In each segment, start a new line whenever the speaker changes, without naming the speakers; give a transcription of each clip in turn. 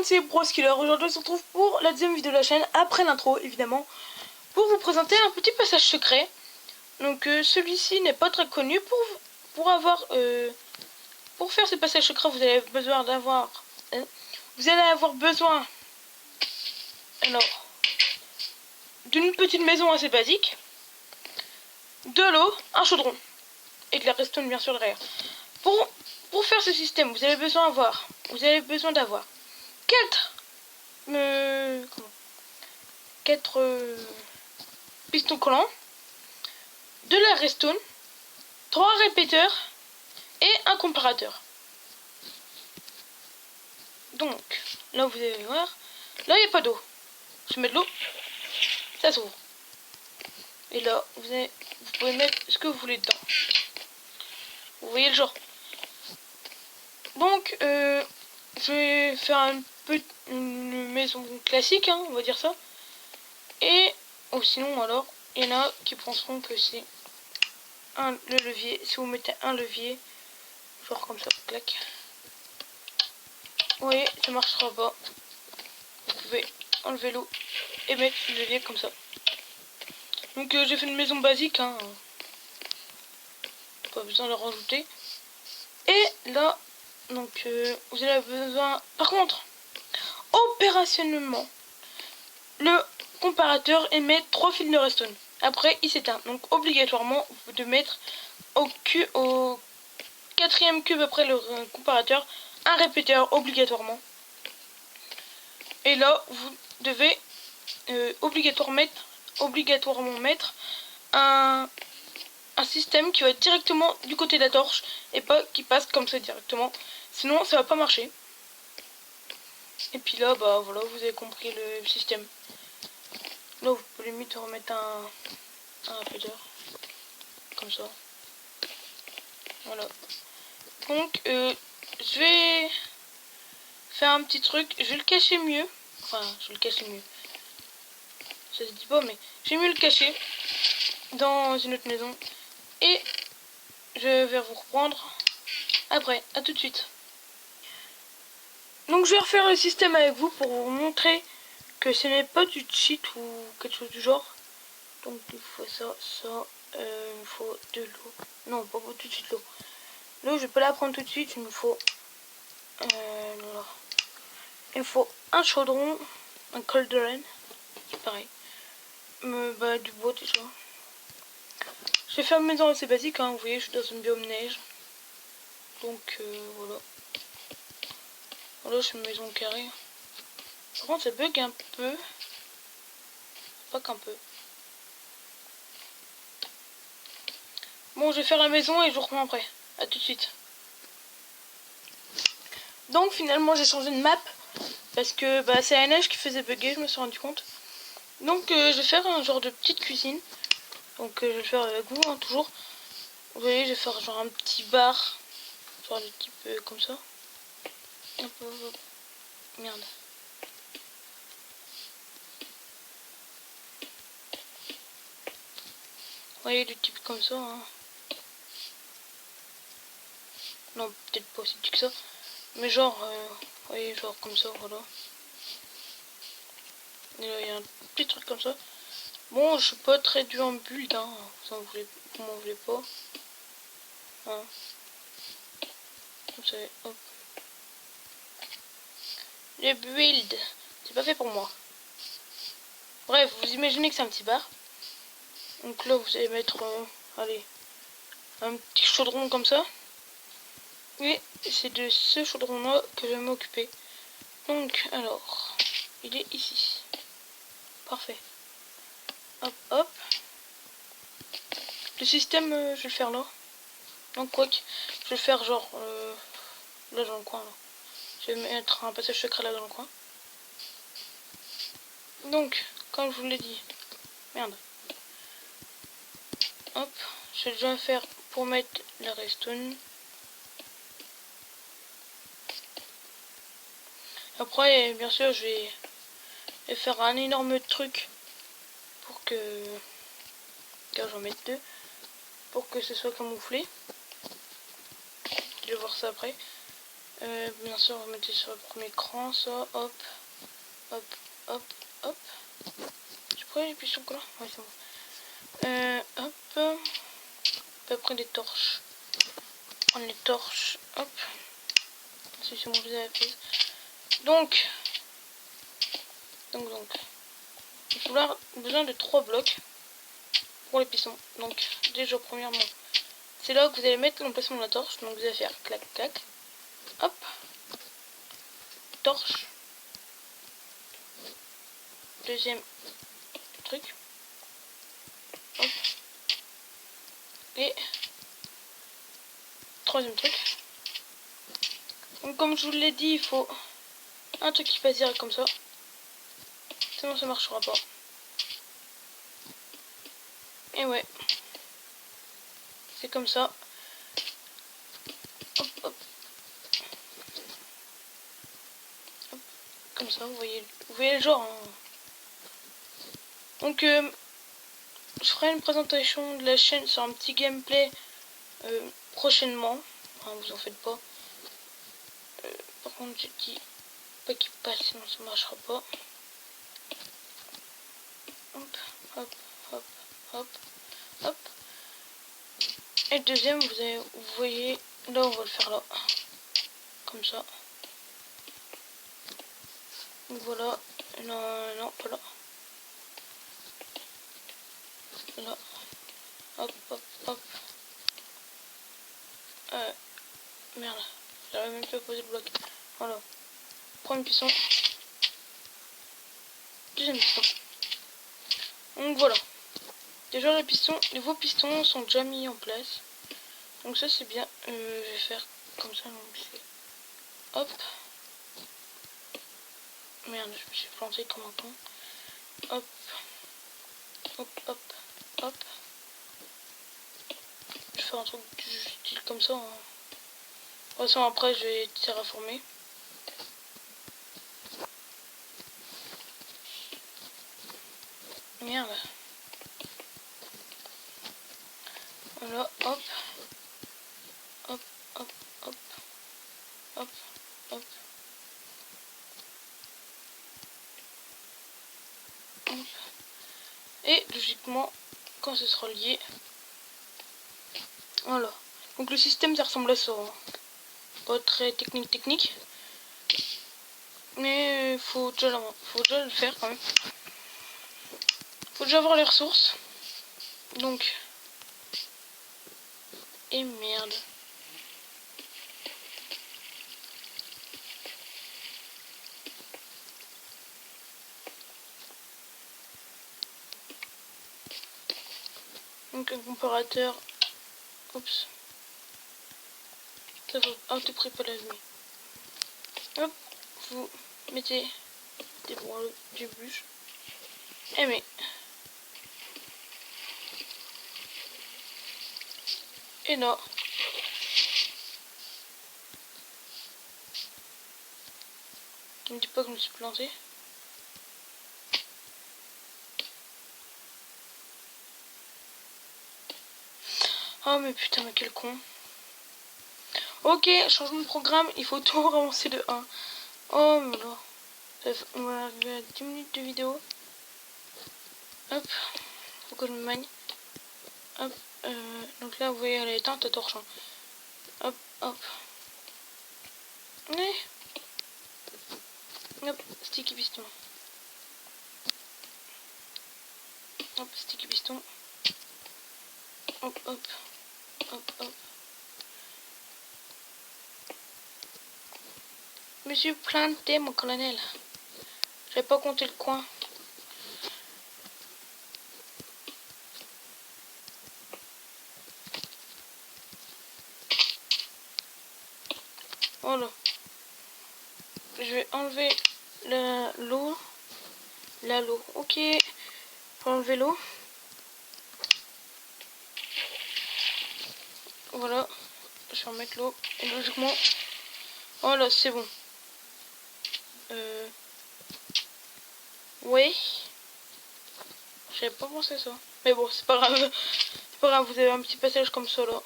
monde, c'est Broskiller. Aujourd'hui, on se retrouve pour la deuxième vidéo de la chaîne, après l'intro, évidemment, pour vous présenter un petit passage secret. Donc, celui-ci n'est pas très connu. Pour faire ce passage secret, vous allez avoir besoin alors d'une petite maison assez basique, de l'eau, un chaudron et de la redstone bien sûr derrière. Pour faire ce système, vous avez besoin d'avoir 4 pistons collants, de la redstone, 3 répéteurs et un comparateur. Donc là vous allez voir, là il n'y a pas d'eau. Je mets de l'eau, ça s'ouvre. Et là vous pouvez mettre ce que vous voulez dedans. Vous voyez le genre. Donc je vais faire une maison classique, hein, on va dire ça. Et sinon alors, il y en a qui penseront que c'est le levier. Si vous mettez un levier, genre comme ça, clac. Vous voyez, ça marchera pas. Vous pouvez enlever l'eau et mettre le levier comme ça. Donc j'ai fait une maison basique, hein. Pas besoin de le rajouter. Et là, donc vous avez besoin. Par contre, opérationnellement, le comparateur émet 3 fils de redstone. Après, il s'éteint. Donc obligatoirement, vous devez mettre au 4e cube après le comparateur un répéteur obligatoirement. Et là, vous devez obligatoirement mettre un système qui va être directement du côté de la torche et pas qui passe comme ça directement. Sinon, ça va pas marcher. Et puis là, bah voilà, vous avez compris le système. Là, vous pouvez limite remettre un répéteur comme ça. Voilà. Donc, je vais faire un petit truc. Je vais le cacher mieux. Enfin, je vais le cacher mieux. Ça se dit pas, mais j'ai mieux le cacher dans une autre maison. Et je vais vous reprendre après. À tout de suite. Donc, je vais refaire le système avec vous pour vous montrer que ce n'est pas du cheat ou quelque chose du genre. Donc, il faut ça. Il faut de l'eau. Non, pas tout de suite l'eau. L'eau, je peux la prendre tout de suite. Il me faut un chaudron, un cauldron, c'est pareil. Du bois déjà. Je vais faire une maison assez basique, hein. Vous voyez, je suis dans une biome neige. Donc voilà. Voilà, c'est une maison carrée. Par contre, ça bug un peu. Pas qu'un peu. Bon, je vais faire la maison et je vous reprends après. A tout de suite. Donc finalement, j'ai changé de map. Parce que c'est la neige qui faisait bugger, je me suis rendu compte. Donc je vais faire un genre de petite cuisine. Donc je vais le faire avec vous, hein, toujours. Vous voyez, je vais faire genre un petit bar. Genre de type comme ça. Hop, hop, hop. Merde. Vous voyez, du type comme ça. Hein. Non, peut-être pas aussi petit que ça. Mais genre, vous voyez, genre comme ça, voilà. Et là, il y a un petit truc comme ça. Bon, je suis pas très dur en build, hein. Vous m'en voulez pas. Hein. Comme ça, hop. Le build, c'est pas fait pour moi. Bref, vous imaginez que c'est un petit bar. Donc là, vous allez mettre, allez, un petit chaudron comme ça. Et c'est de ce chaudron-là que je vais m'occuper. Donc, alors, il est ici. Parfait. Hop, hop. Le système, je vais le faire là. Donc, quoi que, je vais le faire genre, là dans le coin, là. Je vais mettre un passage secret là dans le coin. Donc, comme je vous l'ai dit, merde. Hop, je vais déjà faire pour mettre la redstone. Après, bien sûr, je vais faire un énorme truc pour que j'en mette 2 pour que ce soit camouflé. Je vais voir ça après. Bien sûr, vous mettez sur le premier cran, ça, hop, hop, hop, hop. J'ai pris les pistons là. Ouais, c'est bon. Hop. Puis après des torches. On les torches, hop. Si c'est bon, je les avais fait. Donc. Il va besoin de 3 blocs pour les pistons. Donc, déjà, premièrement, c'est là que vous allez mettre l'emplacement de la torche. Donc, vous allez faire clac, clac. Hop. Torche. Deuxième truc. Hop. Et troisième truc. Donc, comme je vous l'ai dit, il faut un truc qui passe direct comme ça. Sinon, ça marchera pas. Et ouais. C'est comme ça. Hop, hop. Hop. Comme ça, vous voyez le genre. Hein. Donc, je ferai une présentation de la chaîne sur un petit gameplay prochainement. Enfin, vous en faites pas. Par contre, j'ai dit pas qu'il passe, sinon ça marchera pas. Hop, hop, hop, hop, hop. Et le deuxième, vous voyez, là on va le faire là. Comme ça. Donc voilà. Non, non, pas là. Là. Hop, hop, hop. Merde. J'arrive même pas à poser le bloc. Voilà. Premier piston. Deuxième piston. Donc voilà. Déjà les pistons, les nouveaux pistons sont déjà mis en place. Donc ça c'est bien. Je vais faire comme ça. Donc c'est hop. Merde, je me suis planté comme un con. Hop. Hop, hop, hop. Je vais faire un truc du style comme ça. Hein. De toute façon après je vais terraformer. Merde. Voilà, hop. Hop, hop, hop. Hop, hop. Hop. Et logiquement, quand ce sera lié, voilà. Donc le système ça ressemble à ça. Hein. Pas très technique. Mais faut déjà le faire quand même. Faut déjà avoir les ressources. Donc. Et merde. Donc un comparateur. Oups. Ça va à tout prix pas l'allumer. Hop. Vous mettez des broies du bûche. Et mais. Et là. Ne me dis pas que je me suis planté. Oh mais putain, mais quel con. Ok, changement de programme, il faut tout relancer de 1. Oh mais là. On va arriver à 10 minutes de vidéo. Hop. Faut que je me magne. Hop. Donc là, vous voyez, elle est éteinte, la torche. Hein. Hop, hop. Mais... Hop, sticky piston. Hop, sticky piston. Hop, hop. Hop, hop. Je me suis planté, mon colonel. J'avais pas compté le coin. Voilà. Je vais enlever l'eau. L'eau. Ok. Je vais enlever l'eau. Voilà. Je vais remettre l'eau. Et logiquement. Voilà, c'est bon. Oui. J'avais pas pensé ça. Mais bon, c'est pas grave. C'est pas grave, vous avez un petit passage comme ça là.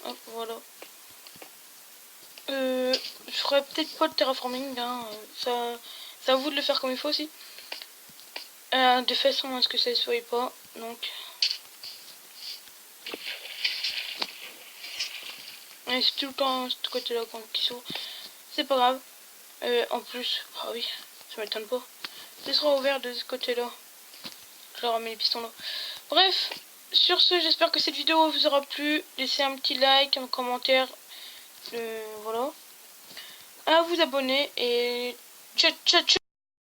Hop, voilà. Je ferai peut-être pas de terraforming, hein. C'est à vous de le faire comme il faut aussi. De façon à ce que ça ne se voie pas, donc... Et c'est tout le temps ce côté-là qui s'ouvre. C'est pas grave. En plus, ah oui, ça m'étonne pas. Ce sera ouvert de ce côté-là. Je leur remets les pistons là. Bref, sur ce, j'espère que cette vidéo vous aura plu. Laissez un petit like, un commentaire. Voilà. À vous abonner et ciao ciao ciao.